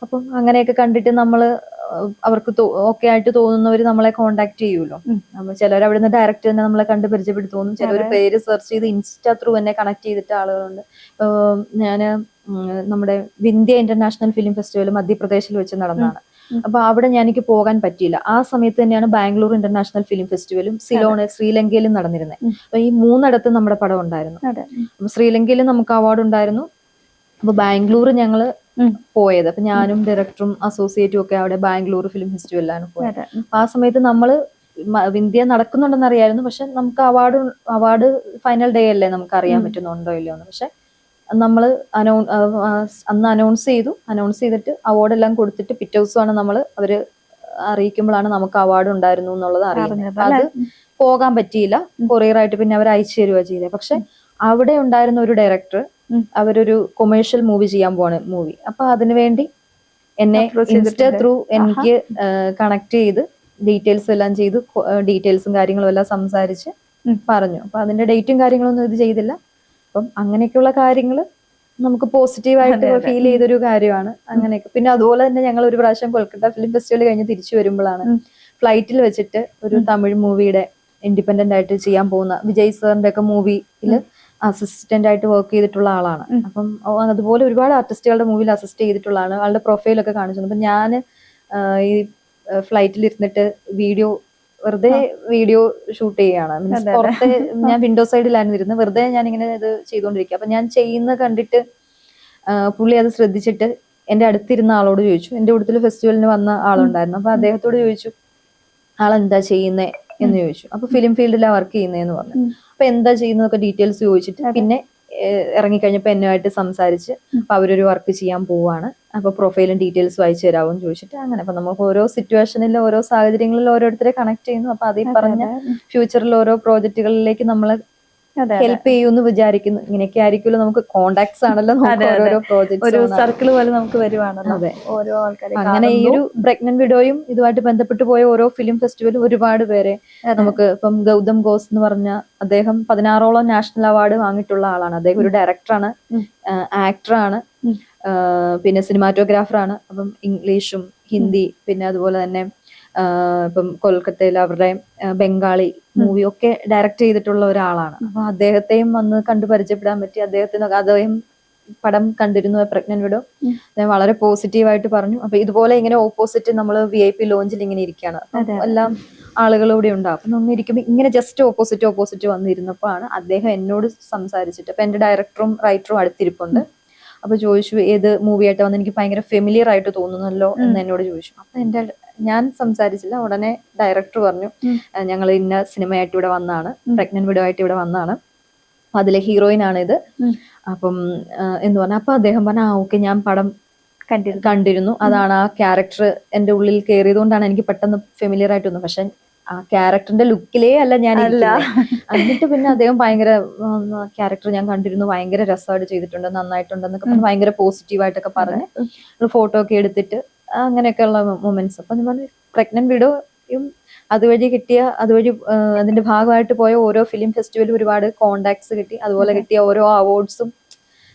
അപ്പം അങ്ങനെയൊക്കെ കണ്ടിട്ട് നമ്മള് അവർക്ക് ഓക്കെ ആയിട്ട് തോന്നുന്നവര് നമ്മളെ കോണ്ടാക്ട് ചെയ്യുമല്ലോ. ചിലർ അവിടുന്ന് ഡയറക്റ്റ് തന്നെ നമ്മളെ കണ്ട് പരിചയപ്പെട്ട് തോന്നും. ചിലർ പേര് സെർച്ച് ചെയ്ത് ഇൻസ്റ്റാ ത്രൂ എന്നെ കണക്ട് ചെയ്തിട്ട് ആളുകളുണ്ട്. ഞാന് നമ്മുടെ വിന്ധ്യ ഇന്റർനാഷണൽ ഫിലിം ഫെസ്റ്റിവൽ മധ്യപ്രദേശിൽ വെച്ച് നടന്നതാണ്. അപ്പൊ അവിടെ എനിക്ക് പോകാൻ പറ്റിയില്ല. ആ സമയത്ത് തന്നെയാണ് ബാംഗ്ലൂർ ഇന്റർനാഷണൽ ഫിലിം ഫെസ്റ്റിവലും സിലോണ് ശ്രീലങ്കയിലും നടന്നിരുന്നത്. അപ്പൊ ഈ 3 നമ്മുടെ പടം ഉണ്ടായിരുന്നു. അപ്പൊ ശ്രീലങ്കയിൽ നമുക്ക് അവാർഡ് ഉണ്ടായിരുന്നു. അപ്പൊ ബാംഗ്ലൂർ ഞങ്ങള് പോയത്. അപ്പൊ ഞാനും ഡയറക്ടറും അസോസിയേറ്റും ഒക്കെ അവിടെ ബാംഗ്ലൂർ ഫിലിം ഫെസ്റ്റിവലിലാണ് പോയത്. അപ്പൊ ആ സമയത്ത് നമ്മള് വിന്ധ്യ നടക്കുന്നുണ്ടെന്ന് അറിയായിരുന്നു. പക്ഷെ നമുക്ക് അവാർഡ് ഫൈനൽ ഡേ അല്ലേ, നമുക്ക് അറിയാൻ പറ്റുന്നുണ്ടോ ഇല്ലയോ എന്ന്. പക്ഷെ നമ്മള് അന്ന് അനൗൺസ് ചെയ്തിട്ട് അവാർഡ് എല്ലാം കൊടുത്തിട്ട് പിറ്റേ ദിവസമാണ് അവര് അറിയിക്കുമ്പോഴാണ് നമുക്ക് അവാർഡ് ഉണ്ടായിരുന്നു എന്നുള്ളത് അറിയുന്നത്. അത് പോകാൻ പറ്റിയില്ല. കൊറിയറായിട്ട് പിന്നെ അവർ അയച്ചു തരുക ചെയ്തത്. പക്ഷെ അവിടെ ഉണ്ടായിരുന്ന ഒരു ഡയറക്ടർ അവരൊരു കൊമേഴ്ഷ്യൽ മൂവി ചെയ്യാൻ പോണ മൂവി. അപ്പൊ അതിനുവേണ്ടി എന്നെ ഇൻസ്റ്റാ ത്രൂ എനിക്ക് കണക്ട് ചെയ്ത് ഡീറ്റെയിൽസ് എല്ലാം ചെയ്ത് ഡീറ്റെയിൽസും കാര്യങ്ങളും എല്ലാം സംസാരിച്ച് പറഞ്ഞു. അപ്പൊ അതിന്റെ ഡേറ്റും കാര്യങ്ങളൊന്നും ഇത് ചെയ്തില്ല. അപ്പം അങ്ങനെയൊക്കെയുള്ള കാര്യങ്ങൾ നമുക്ക് പോസിറ്റീവായിട്ട് ഫീൽ ചെയ്തൊരു കാര്യമാണ്. അങ്ങനെയൊക്കെ. പിന്നെ അതുപോലെ തന്നെ ഞങ്ങൾ ഒരു പ്രാവശ്യം കൊൽക്കത്ത ഫിലിം ഫെസ്റ്റിവൽ കഴിഞ്ഞ് തിരിച്ചു വരുമ്പോഴാണ് ഫ്ലൈറ്റിൽ വെച്ചിട്ട് ഒരു തമിഴ് മൂവിയുടെ ഇൻഡിപെൻഡന്റ് ആയിട്ട് ചെയ്യാൻ പോകുന്ന വിജയ് സാറിന്റെ ഒക്കെ മൂവിയിൽ അസിസ്റ്റന്റ് ആയിട്ട് വർക്ക് ചെയ്തിട്ടുള്ള ആളാണ്. അപ്പം അതുപോലെ ഒരുപാട് ആർട്ടിസ്റ്റുകളുടെ മൂവിയിൽ അസിസ്റ്റ് ചെയ്തിട്ടുള്ള ആളാണ്. ആളുടെ പ്രൊഫൈലൊക്കെ കാണിച്ചു. അപ്പൊ ഞാൻ ഈ ഫ്ലൈറ്റിൽ ഇരുന്നിട്ട് വെറുതെ വീഡിയോ ഷൂട്ട് ചെയ്യുകയാണ്. മീൻസ് പുറത്തെ ഞാൻ വിൻഡോ സൈഡിലായിരുന്നു ഇരുന്ന് വെറുതെ ഞാനിങ്ങനെ ഇത് ചെയ്തുകൊണ്ടിരിക്കുക. അപ്പൊ ഞാൻ ചെയ്യുന്ന കണ്ടിട്ട് പുള്ളി അത് ശ്രദ്ധിച്ചിട്ട് എന്റെ അടുത്തിരുന്ന ആളോട് ചോദിച്ചു. എന്റെ കൂട്ടത്തിൽ ഫെസ്റ്റിവലിന് വന്ന ആളുണ്ടായിരുന്നു. അപ്പൊ അദ്ദേഹത്തോട് ചോദിച്ചു, ആളെന്താ ചെയ്യുന്നേ എന്ന് ചോദിച്ചു. അപ്പൊ ഫിലിം ഫീൽഡിലാണ് വർക്ക് ചെയ്യുന്നതെന്ന് പറഞ്ഞു. അപ്പൊ എന്താ ചെയ്യുന്നതൊക്കെ ഡീറ്റെയിൽസ് ചോദിച്ചിട്ട് പിന്നെ ഇറങ്ങിക്കഴിഞ്ഞപ്പോ എന്നുമായിട്ട് സംസാരിച്ച് അപ്പൊ അവരൊരു വർക്ക് ചെയ്യാൻ പോവാണ്. അപ്പൊ പ്രൊഫൈലും ഡീറ്റെയിൽസും അയച്ചു തരാമെന്ന് ചോദിച്ചിട്ട് അങ്ങനെ. അപ്പൊ നമുക്ക് ഓരോ സിറ്റുവേഷനിലും ഓരോ സാഹചര്യങ്ങളിലും ഓരോരുത്തരെ കണക്ട് ചെയ്യുന്നു. അപ്പൊ അതീ പറഞ്ഞ ഫ്യൂച്ചറിൽ ഓരോ പ്രോജക്റ്റുകളിലേക്ക് നമ്മളെ ഹെൽപ്പ് ചെയ്യുമെന്ന് വിചാരിക്കുന്നു. ഇങ്ങനെയൊക്കെ ആയിരിക്കുമല്ലോ നമുക്ക് കോണ്ടാക്ട്സ് ആണല്ലോ ഓരോ പ്രോജക്ട്സ്, ഒരു സർക്കിൾ പോലെ നമുക്ക് വരുവാണല്ലോ. അതെ, ഓരോ ആൾക്കാരെ. അങ്ങനെ ഈ ഒരു പ്രഗ്നന്റ് വിഡോയും ഇതുമായിട്ട് ബന്ധപ്പെട്ട് പോയ ഓരോ ഫിലിം ഫെസ്റ്റിവലും ഒരുപാട് പേരെ നമുക്ക് ഇപ്പം ഗൗതം ഘോസ് എന്ന് പറഞ്ഞ അദ്ദേഹം 16ഓളം നാഷണൽ അവാർഡ് വാങ്ങിയിട്ടുള്ള ആളാണ്. അദ്ദേഹം ഒരു ഡയറക്ടറാണ്, ആക്ടറാണ്, പിന്നെ സിനിമാറ്റോഗ്രാഫറാണ്. അപ്പം ഇംഗ്ലീഷും ഹിന്ദി പിന്നെ അതുപോലെ തന്നെ ഇപ്പം കൊൽക്കത്തയിൽ അവരുടെ ബംഗാളി മൂവി ഒക്കെ ഡയറക്റ്റ് ചെയ്തിട്ടുള്ള ഒരാളാണ്. അപ്പൊ അദ്ദേഹത്തെയും വന്ന് കണ്ടു പരിചയപ്പെടാൻ പറ്റി. അദ്ദേഹം പടം കണ്ടിരുന്നു, പ്രഗ്നന്റ് വിഡോ. അദ്ദേഹം വളരെ പോസിറ്റീവായിട്ട് പറഞ്ഞു. അപ്പൊ ഇതുപോലെ ഇങ്ങനെ ഓപ്പോസിറ്റ് നമ്മൾ VIP ലോഞ്ചിൽ ഇങ്ങനെ ഇരിക്കുകയാണ്. എല്ലാം ആളുകളൂടെ ഉണ്ടാവും. അപ്പൊ നമ്മൾ ഇരിക്കുമ്പോൾ ഇങ്ങനെ ജസ്റ്റ് ഓപ്പോസിറ്റ് വന്നിരുന്നപ്പോ ആണ് അദ്ദേഹം എന്നോട് സംസാരിച്ചിട്ട്, അപ്പൊ എന്റെ ഡയറക്ടറും റൈറ്ററും അടുത്തിരിപ്പുണ്ട്. അപ്പൊ ചോദിച്ചു ഏത് മൂവിയായിട്ട് വന്ന്, എനിക്ക് ഭയങ്കര ഫെമിലിയർ ആയിട്ട് തോന്നുന്നല്ലോ എന്ന് എന്നോട് ചോദിച്ചു. അപ്പൊ ഞാൻ സംസാരിച്ചില്ല. ഉടനെ ഡയറക്ടർ പറഞ്ഞു ഞങ്ങൾ ഇന്ന സിനിമയായിട്ട് ഇവിടെ വന്നാണ്, പ്രഗ്നന്റ് വിഡോ ആയിട്ട് ഇവിടെ വന്നാണ്, അതിലെ ഹീറോയിൻ ആണ് ഇത്. അപ്പം എന്ന് പറഞ്ഞു. അപ്പൊ അദ്ദേഹം പറഞ്ഞു ഓക്കെ ഞാൻ പടം കണ്ടിരുന്നു, അതാണ് ആ ക്യാരക്ടർ എന്റെ ഉള്ളിൽ കയറിയത് കൊണ്ടാണ് എനിക്ക് പെട്ടെന്ന് ഫെമിലിയർ ആയിട്ട് തോന്നുന്നു. പക്ഷെ ആ ക്യാരക്ടറിന്റെ ലുക്കിലേ അല്ല ഞാൻ എന്നിട്ട് പിന്നെ അദ്ദേഹം ഭയങ്കര ക്യാരക്ടർ ഞാൻ കണ്ടിരുന്നു, ഭയങ്കര രസമായിട്ട് ചെയ്തിട്ടുണ്ട്, നന്നായിട്ടുണ്ടെന്നൊക്കെ പറഞ്ഞ് ഭയങ്കര പോസിറ്റീവായിട്ടൊക്കെ പറഞ്ഞ് ഫോട്ടോ ഒക്കെ എടുത്തിട്ട് അങ്ങനെയൊക്കെയുള്ള മൊമെന്റ്സ്. അപ്പൊ ഞാൻ പറഞ്ഞു പ്രഗ്നന്റ് വിഡോയും അതുവഴി അതിന്റെ ഭാഗമായിട്ട് പോയ ഓരോ ഫിലിം ഫെസ്റ്റിവലും ഒരുപാട് കോണ്ടാക്ട്സ് കിട്ടി. അതുപോലെ കിട്ടിയ ഓരോ അവാർഡ്സും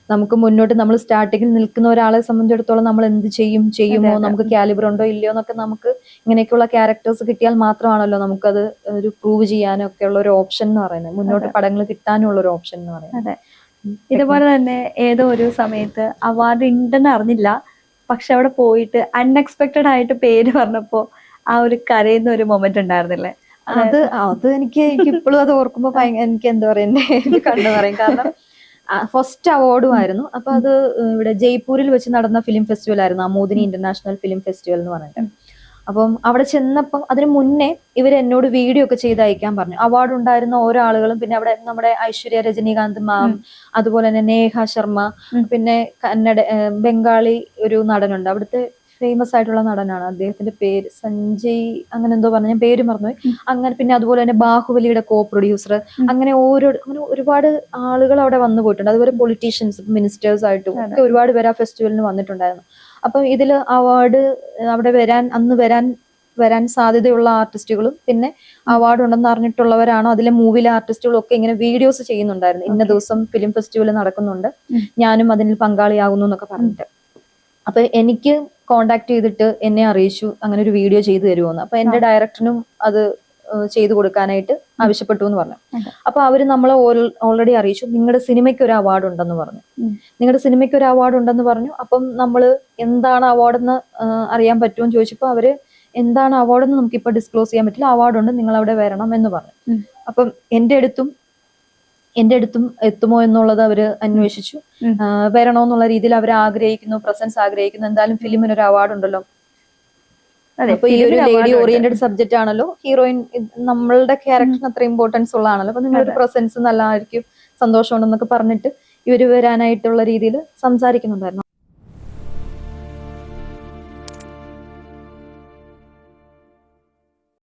നമുക്ക് മുന്നോട്ട് നമ്മൾ സ്റ്റാർട്ടിങ്ങിൽ നിൽക്കുന്ന ഒരാളെ സംബന്ധിച്ചിടത്തോളം നമ്മൾ എന്ത് ചെയ്യുമോ, നമുക്ക് കാലിബർ ഉണ്ടോ ഇല്ലയോ എന്നൊക്കെ നമുക്ക് ഇങ്ങനെയൊക്കെയുള്ള ക്യാരക്ടേഴ്സ് കിട്ടിയാൽ മാത്രമാണല്ലോ നമുക്കത് ഒരു പ്രൂവ് ചെയ്യാനും ഒക്കെ ഉള്ള ഒരു ഓപ്ഷൻ എന്ന് പറയുന്നത്, മുന്നോട്ട് പടങ്ങൾ കിട്ടാനുള്ള ഒരു ഓപ്ഷൻ എന്ന് പറയുന്നത്. ഇതുപോലെ തന്നെ ഏതോ ഒരു സമയത്ത് അവാർഡ് ഉണ്ടെന്ന് അറിഞ്ഞില്ല, പക്ഷെ അവിടെ പോയിട്ട് അൺഎക്സ്പെക്ടഡ് ആയിട്ട് പേര് പറഞ്ഞപ്പോ ആ ഒരു കരയുന്ന ഒരു മൊമെന്റ് ഉണ്ടായിരുന്നില്ലേ? അത് എനിക്ക് ഇപ്പോഴും അത് ഓർക്കുമ്പോ എനിക്ക് എന്താ പറയാ, എന്റെ കണ്ണു പറയും. കാരണം ഫസ്റ്റ് അവാർഡും ആയിരുന്നു. അപ്പൊ അത് ഇവിടെ ജയ്പൂരിൽ വെച്ച് നടന്ന ഫിലിം ഫെസ്റ്റിവൽ ആയിരുന്നു, അമോദിനി ഇന്റർനാഷണൽ ഫിലിം ഫെസ്റ്റിവൽ എന്ന് പറഞ്ഞിട്ട്. അപ്പം അവിടെ ചെന്നപ്പം അതിന് മുന്നേ ഇവർ എന്നോട് വീഡിയോ ഒക്കെ ചെയ്ത് അയക്കാൻ പറഞ്ഞു. അവാർഡ് ഉണ്ടായിരുന്ന ഓരോ ആളുകളും, പിന്നെ അവിടെ നമ്മുടെ ഐശ്വര്യ രജനീകാന്ത് മാം, അതുപോലെ തന്നെ നേഹ ശർമ്മ, പിന്നെ ബംഗാളി ഒരു നടനുണ്ട്, അവിടുത്തെ ഫേമസ് ആയിട്ടുള്ള നടനാണ്, അദ്ദേഹത്തിന്റെ പേര് സഞ്ജയ് അങ്ങനെ എന്തോ പറഞ്ഞു, ഞാൻ പേര് മറന്നുപോയി. അങ്ങനെ പിന്നെ അതുപോലെ തന്നെ ബാഹുബലിയുടെ കോ പ്രൊഡ്യൂസർ, അങ്ങനെ ഒരുപാട് ആളുകൾ അവിടെ വന്നു പോയിട്ടുണ്ട്. അതുപോലെ പൊളിറ്റീഷ്യൻസ്, മിനിസ്റ്റേഴ്സ് ആയിട്ടും ഒക്കെ ഒരുപാട് പേര് ആ ഫെസ്റ്റിവലിന് വന്നിട്ടുണ്ടായിരുന്നു. അപ്പൊ ഇതിൽ അവാർഡ് അവിടെ വരാൻ സാധ്യതയുള്ള ആർട്ടിസ്റ്റുകളും പിന്നെ അവാർഡ് ഉണ്ടെന്ന് അറിഞ്ഞിട്ടുള്ളവരാണോ അതിലെ മൂവിയിലെ ആർട്ടിസ്റ്റുകളും ഒക്കെ ഇങ്ങനെ വീഡിയോസ് ചെയ്യുന്നുണ്ടായിരുന്നു. ഇന്ന ദിവസം ഫിലിം ഫെസ്റ്റിവൽ നടക്കുന്നുണ്ട്, ഞാനും അതിൽ പങ്കാളിയാകുന്നു എന്നൊക്കെ പറഞ്ഞിട്ട്. അപ്പൊ എനിക്ക് കോണ്ടാക്ട് ചെയ്തിട്ട് എന്നെ അറിയിച്ചു അങ്ങനെ ഒരു വീഡിയോ ചെയ്തു തരുമോന്ന്. അപ്പൊ എന്റെ ഡയറക്ടറിനും അത് ചെയ്തു കൊടുക്കാനായിട്ട് ആവശ്യപ്പെട്ടു എന്ന് പറഞ്ഞു. അപ്പൊ അവര് നമ്മളെ ഓൾറെഡി അറിയിച്ചു നിങ്ങളുടെ സിനിമയ്ക്ക് ഒരു അവാർഡ് ഉണ്ടെന്ന് പറഞ്ഞു. അപ്പം നമ്മള് എന്താണ് അവാർഡെന്ന് അറിയാൻ പറ്റുമെന്ന് ചോദിച്ചപ്പോ അവര് എന്താണ് അവാർഡെന്ന് നമുക്കിപ്പോ ഡിസ്ക്ലോസ് ചെയ്യാൻ പറ്റില്ല, അവാർഡുണ്ട്, നിങ്ങൾ അവിടെ വരണം എന്ന് പറഞ്ഞു. അപ്പം എന്റെ അടുത്തും എത്തുമോ എന്നുള്ളത് അവര് അന്വേഷിച്ചു. വരണോന്നുള്ള രീതിയിൽ അവർ പ്രസൻസ് ആഗ്രഹിക്കുന്നു. എന്തായാലും ഫിലിമിന് ഒരു അവാർഡ് ഉണ്ടല്ലോ. അപ്പൊ ഈ ഒരു ലേഡി ഓറിയന്റഡ് സബ്ജക്റ്റ് ആണല്ലോ, ഹീറോയിൻ നമ്മളുടെ ക്യാരക്ടറിന് അത്ര ഇമ്പോർട്ടൻസ് ഉള്ളതാണല്ലോ, അപ്പൊ നിങ്ങളൊരു പ്രസൻസ് നല്ലതായിരിക്കും, സന്തോഷമുണ്ടെന്നൊക്കെ പറഞ്ഞിട്ട് ഇവര് വരാനായിട്ടുള്ള രീതിയിൽ സംസാരിക്കുന്നുണ്ടായിരുന്നു.